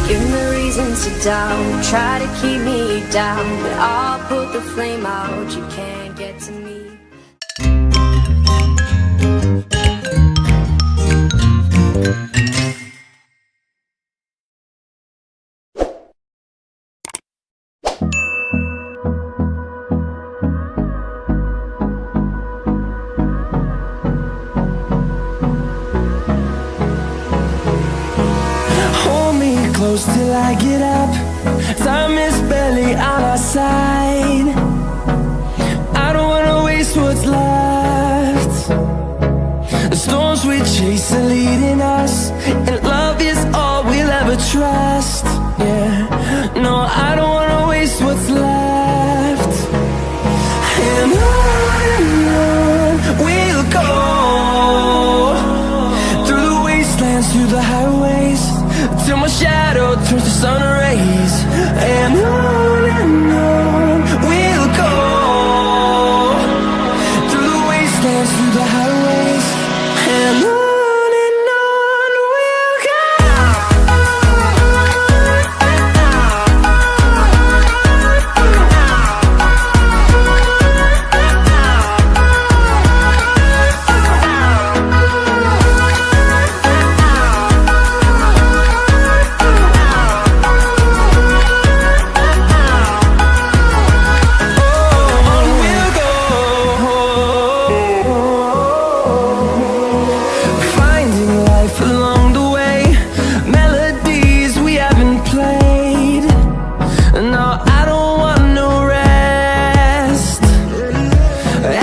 Give me reasons to doubt, try to keep me down, but I'll put the flame out, you can't get to me. Close till I get up, time is barely on our side. I don't wanna waste what's left. The storms we chase are leading us, and love is all we'll ever trust. Yeah, no, I don't wanna waste what's left. And on we'll go, through the wastelands, through the highways, till my shadow turns to sun rays. And on we'll go, through the wastelands, through the highways, and on we'll go. Along the way, melodies we haven't played. No, I don't want no rest.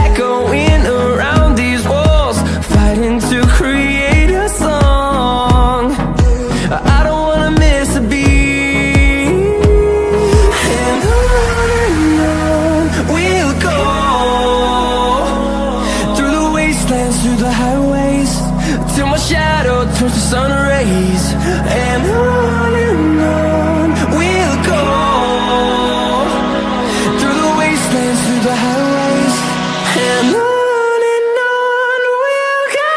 Echoing around these walls, fighting to create a song. I don't wanna miss a beat. And on we'll go, through the wastelands, through the highways, till my shadow turns to sun rays. And on we'll go, through the wastelands, through the highways, and on we'll go.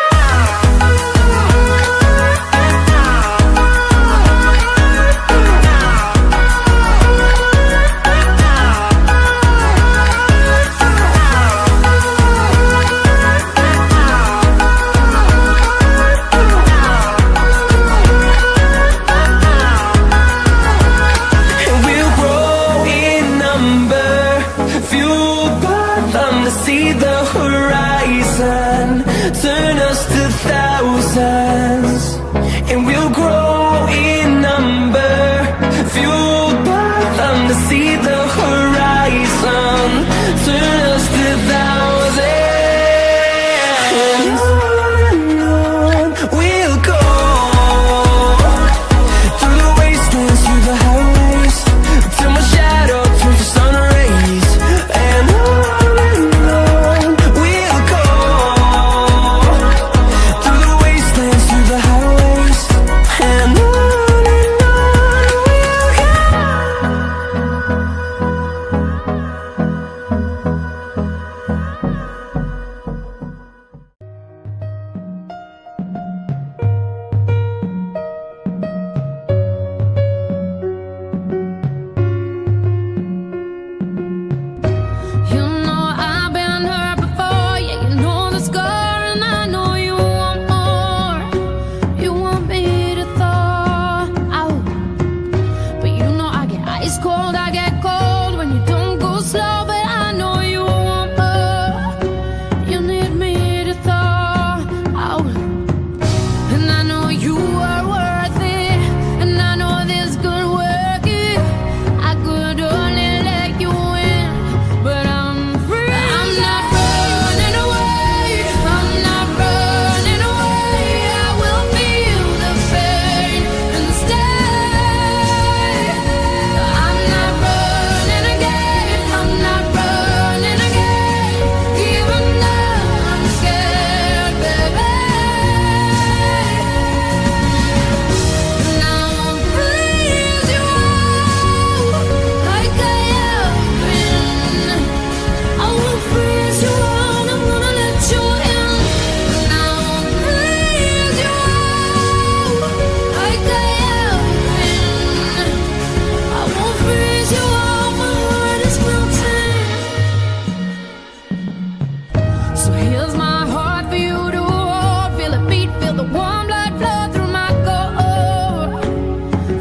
Here's my heart for you to hold. Feel it beat, feel the warm blood flow through my core.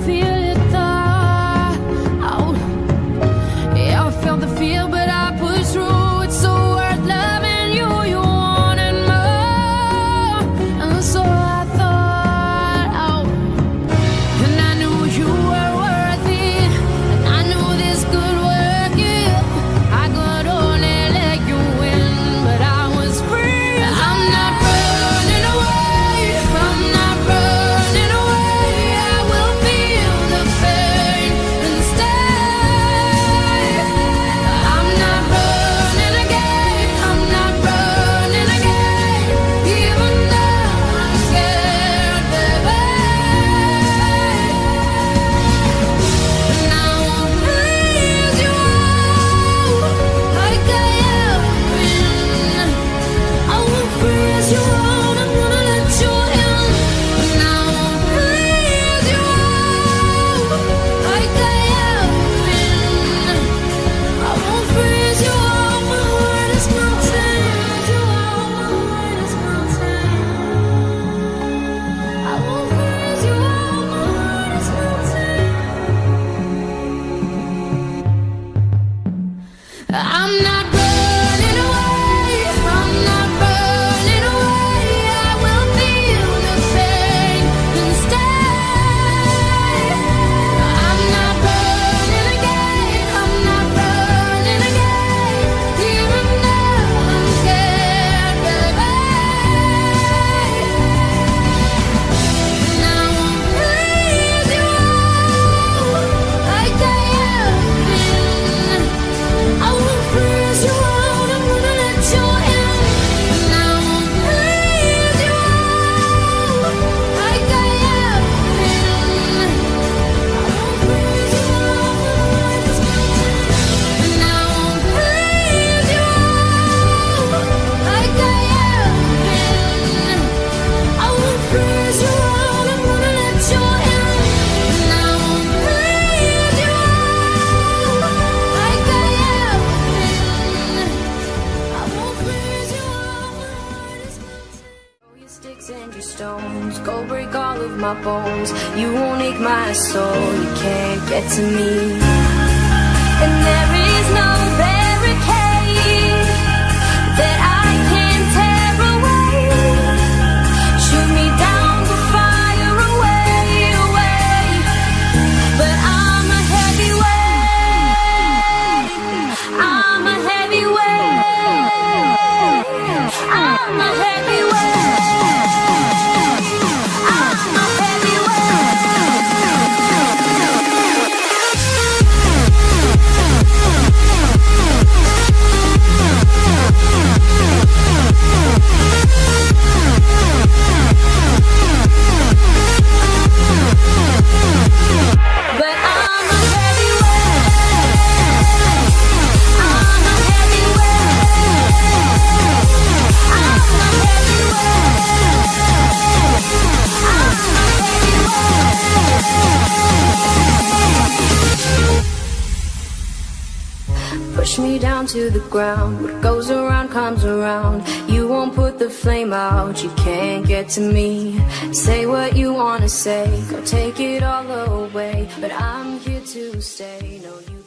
Feel it thaw out. Yeah, I felt the feel, but I pushed through. It's so worth loving you. You wanted more, and so I thought out. And I knew you were worthy, and I knew this could work. Yeah, I could only let you win, but I was free. I'm not running away. I'm not running away. I will feel the pain and stay. I'm not running again. I'm not running again. Even though I'm scared, baby. And I won't freeze you out like I have been. I won't freeze you out. I'm gonna let you in. And I won't freeze you out like I have been. I won't freeze you out. My heart is melting. My heart is melting. I won't freeze you out. My heart is melting. I'm not running away. I'm not running away. I will feel the pain and stay. I'm not running again. I'm not running again. Even though I'm scared, baby. And I won't freeze you out like I have been. I won't freeze you out. I'm gonna let you in. And I won't freeze you out like I have been. I won't freeze you out. My heart is melting. And I won't freeze you out like I have been. I won't freeze you out. I'm gonna let you in. And I won't freeze you out like I have been. I won't freeze you out. My heart is melting. Throw your sticks and your stones, go break all of my bones. You won't ache my soul, you can't get to me. And there is no barricade that I can tear away. Shoot me down, but fire away, away. But I'm a heavyweight. I'm a heavyweight. I'm a heavyweight. I'm a But I'm a heavyweight. I'm a heavyweight. I'm a heavyweight. Push me down to the ground. What goes around comes around. You won't put the flame out. You can't get to me. Say what you wanna say. Go take it all away. But I'm here to stay. No, you